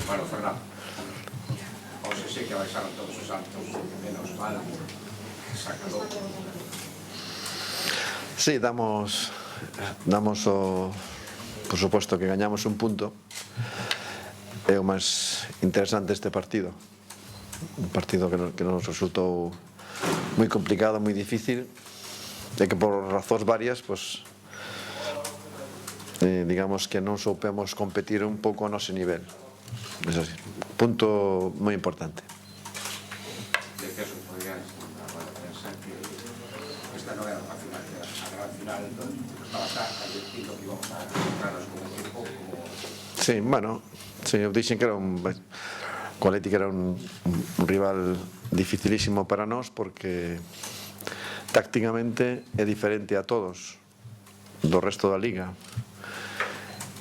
Bueno, Fernando, hoxe sí que baixaron todos os altos, menos mal, sacador. Sí, damos o, por suposto que gañamos un punto. É o máis interesante este partido, un partido que nos resultou moi complicado, moi difícil, e que por razóns varias, pues, digamos que non soupemos competir un pouco ao noso nivel. É así, punto moi importante. Decías un podía agora pensar que esta non era unha final, era a gran final estaba xa advertido que íbamos a encontrarnos con un equipo como... Sí, bueno, sí, eu dixen que era un Atlético era un rival dificilísimo para nós porque tácticamente é diferente a todos do resto da liga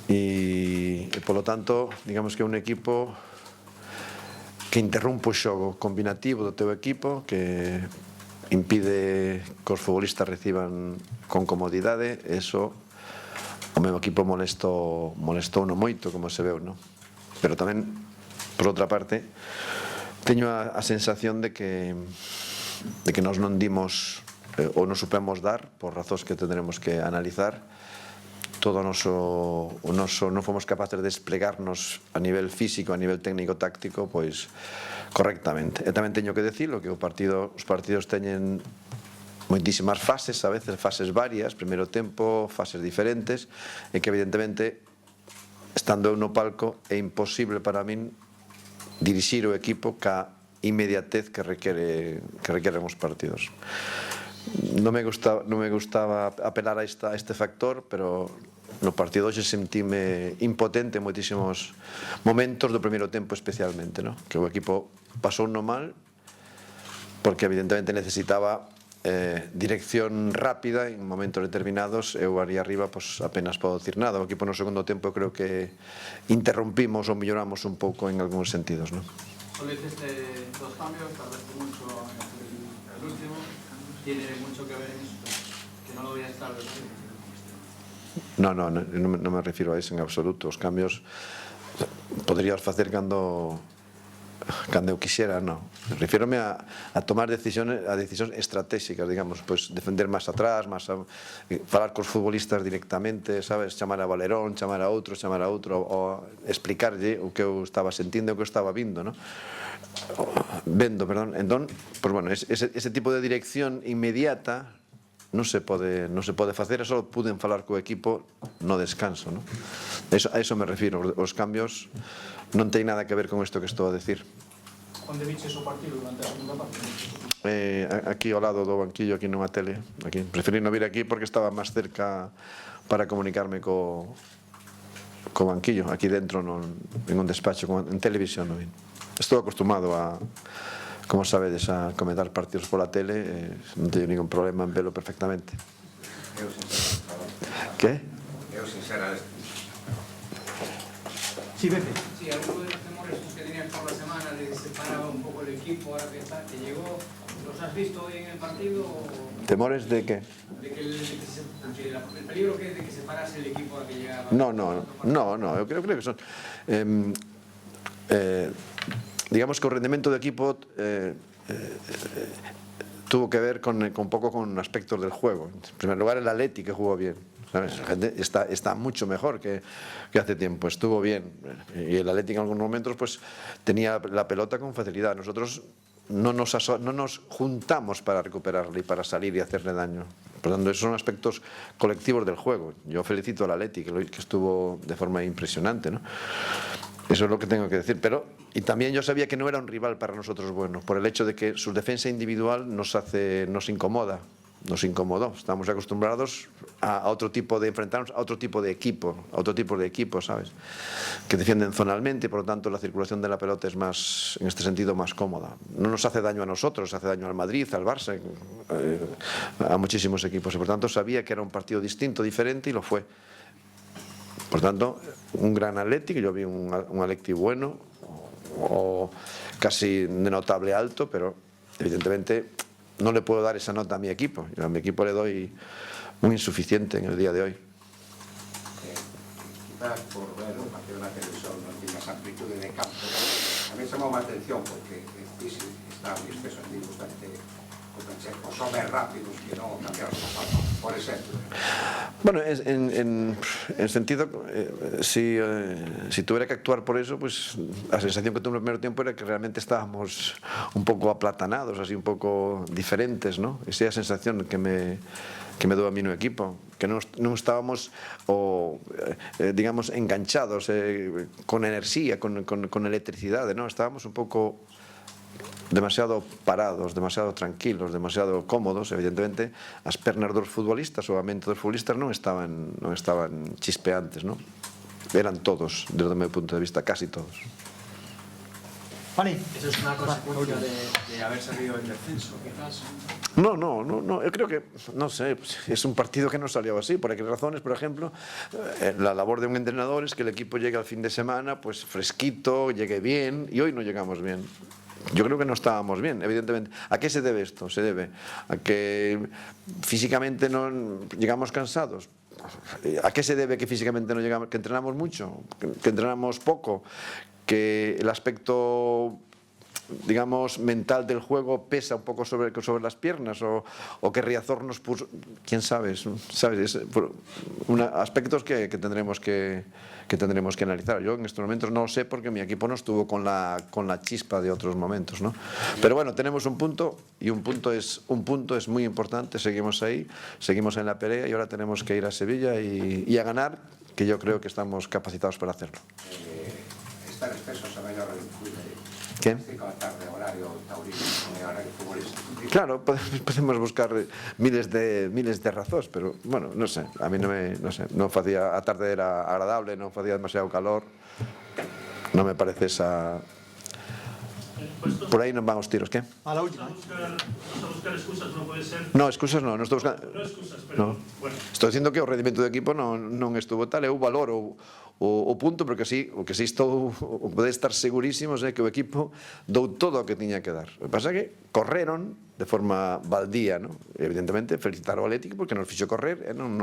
e polo tanto digamos que é un equipo que interrompe o xogo combinativo do teu equipo, que impide que os futbolistas reciban con comodidade. Eso o meu equipo molestou no moito, como se veu, non? Pero tamén, por outra parte, teño a sensación de que nós non dimos ou non supemos dar, por razóns que tendremos que analizar, todo o noso non fomos capaces de desplegarnos a nivel físico, a nivel técnico-táctico, pois correctamente. E tamén teño que decirlo que os partidos teñen moitísimas fases, a veces fases varias, primeiro tempo, fases diferentes, e que evidentemente, estando eu no palco, é imposible para min dirixir o equipo ca inmediatez que requeren os partidos. Non me gustaba apelar a este factor, pero no partido hoxe sentíme impotente en moitísimos momentos do primeiro tempo especialmente, no? Que o equipo pasou no mal porque evidentemente necesitaba dirección rápida en momentos determinados. Eu ali arriba pues, apenas podo decir nada. O equipo no segundo tempo creo que interrompimos ou melloramos un pouco en algúns sentidos, no? Solo hiciste 2 cambios, tardaste mucho en el último. ¿Tiene mucho que ver en eso? Que no lo voy a estar después. No me refiro a eso en absoluto. Os cambios poderías facer cando eu quixera, non. Refírome a tomar decisións estratégicas, digamos, pois defender máis atrás, falar cos futbolistas directamente, sabes, chamar a Valerón, chamar a outro, ou explicarlle o que eu estaba sentindo, o que eu estaba vindo, non? Entón, pues bueno, ese tipo de dirección inmediata non se pode facer, só puden falar co equipo no descanso, non? A eso me refiro. Os cambios non ten nada que ver con isto que estou a decir. Onde viches o partido durante a segunda parte? Aquí ao lado do banquillo, aquí nunha tele. Preferí non vir aquí porque estaba máis cerca para comunicarme co banquillo. Aquí dentro en un despacho, en televisión non vin. Estou acostumado a, como sabedes, a comentar partidos pola tele, non teño ningún problema en velo perfectamente. Eu sincera. Que? Eu sincera. Sí, Pepe. Sí, algunos de los temores que tenías por la semana de que se paraba un poco el equipo, ahora que llegó, ¿los has visto hoy en el partido? Temores de que? De que el peligro que es de que se parase el equipo a que llegaba. No, eu creo que son digamos que o rendemento do equipo tuvo que ver con un poco con aspectos del juego. En primer lugar, el Atleti, que jugó bien, ¿sabes? La gente está mucho mejor que hace tiempo, estuvo bien, y el Atleti en algunos momentos pues tenía la pelota con facilidad. Nosotros no nos juntamos para recuperarle y para salir y hacerle daño. Por lo tanto, esos son aspectos colectivos del juego. Yo felicito al Atleti, que estuvo de forma impresionante, ¿no? Eso es lo que tengo que decir. Y también yo sabía que no era un rival para nosotros bueno, por el hecho de que su defensa individual nos incomoda. Nos incomodó. Estamos acostumbrados a otro tipo de enfrentarnos a otro tipo de equipo, ¿sabes? Que defienden zonalmente y por lo tanto la circulación de la pelota es más, en este sentido, más cómoda. No nos hace daño a nosotros, hace daño al Madrid, al Barça, a muchísimos equipos. Y por tanto sabía que era un partido distinto, diferente, y lo fue. Por tanto, un gran Atlético, yo vi un Atleti bueno, o casi de notable alto, pero evidentemente no le puedo dar esa nota a mi equipo. Yo a mi equipo le doy un insuficiente en el día de hoy. Quizás por ver un partido en la televisión no entiendas amplitud de campo. A mí chamou a atención porque Pisi está moi espeso en Vigo, Pacheco, son máis rápidos que non cambiar o zapato, por exemplo. Bueno, en sentido, si tuviera que actuar por eso, pues la sensación que tuve en el primer tiempo era que realmente estábamos un poco aplatanados, así un poco diferentes, ¿no? Esa é a sensación que me dou a mí no equipo, que non estábamos, digamos, enganchados con enerxía, con electricidade, ¿no? Estábamos un pouco demasiado parados, demasiado tranquilos, demasiado cómodos. Evidentemente as pernas dos futbolistas, o a mente dos futbolistas non estaban chispeantes, non? Eran todos, desde o meu punto de vista, casi todos. Vale. Eso es una consecuencia de haber salido en descenso, quizás. No, yo creo que, no sé, es un partido que no salió así, por aquellas razones. Por ejemplo, la labor de un entrenador es que el equipo llegue al fin de semana pues fresquito, llegue bien, y hoy no llegamos bien. Yo creo que no estábamos bien, evidentemente. ¿A qué se debe esto? Se debe a que físicamente no llegamos cansados. ¿A qué se debe que físicamente no llegamos? ¿Que entrenamos mucho? ¿Que entrenamos poco? ¿Que el aspecto, digamos, mental del juego pesa un poco sobre las piernas? ¿O que Riazor nos puso? ¿Quién sabe? ¿Sabes? Aspectos que tendremos que analizar. Yo en estos momentos no lo sé porque mi equipo no estuvo con la chispa de otros momentos, ¿no? Pero bueno, tenemos un punto y un punto es muy importante. Seguimos ahí, seguimos en la pelea y ahora tenemos que ir a Sevilla y a ganar, que yo creo que estamos capacitados para hacerlo. Estar espesos a mellor influye. ¿Qué? Cada tarde, horario taurino, horario futbolista. Claro, podemos buscar miles de razóns, pero, bueno, non sei, a mí non facía, a tarde era agradable, non facía demasiado calor, non me parece esa... Por aí non van os tiros, ¿qué? A la última. Vas a buscar excusas, no puede ser. No, excusas non estou buscando... No excusas, pero bueno. Estou dicindo que o rendimento do equipo non estuvo tal, eu valoro o punto, porque así, o que si estou, pode estar segurísimos é que o equipo dou todo o que tiña que dar. O que pasa é que correron de forma baldía, ¿no? Evidentemente, felicitar ao Atlético porque nos fixo correr e non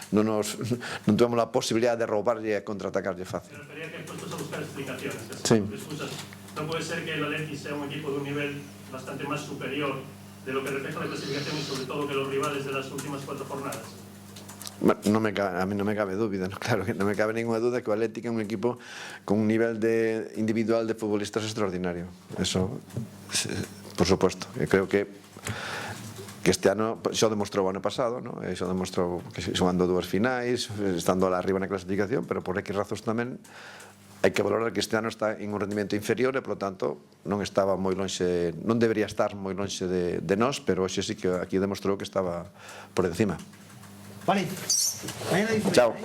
tuvemos a posibilidad de roubarlle e contraatacarlle fácil. Me refería que puestos a buscar explicaciones. Sí. Excusas. No puede ser que el Atleti sea un equipo de un nivel bastante más superior de lo que refleja la clasificación y sobre todo que los rivales de las últimas 4 jornadas. A mí no me cabe dúbida, ¿no? Claro que no me cabe ninguna duda que o Atlético é un equipo con un nivel individual de futbolistas extraordinario. Eso, por supuesto. Eu creo que este ano xa o demostrou o ano pasado, ¿no? Xa o demostrou que xogando 2 finais, estando arriba na clasificación, pero por X razóns tamén hai que valorar que este ano está en un rendimento inferior e, polo tanto, non estaba moi lonxe, non debería estar moi lonxe de nós, pero hoxe sí que aquí demostrou que estaba por encima. Vale. Mañana dice. Chao.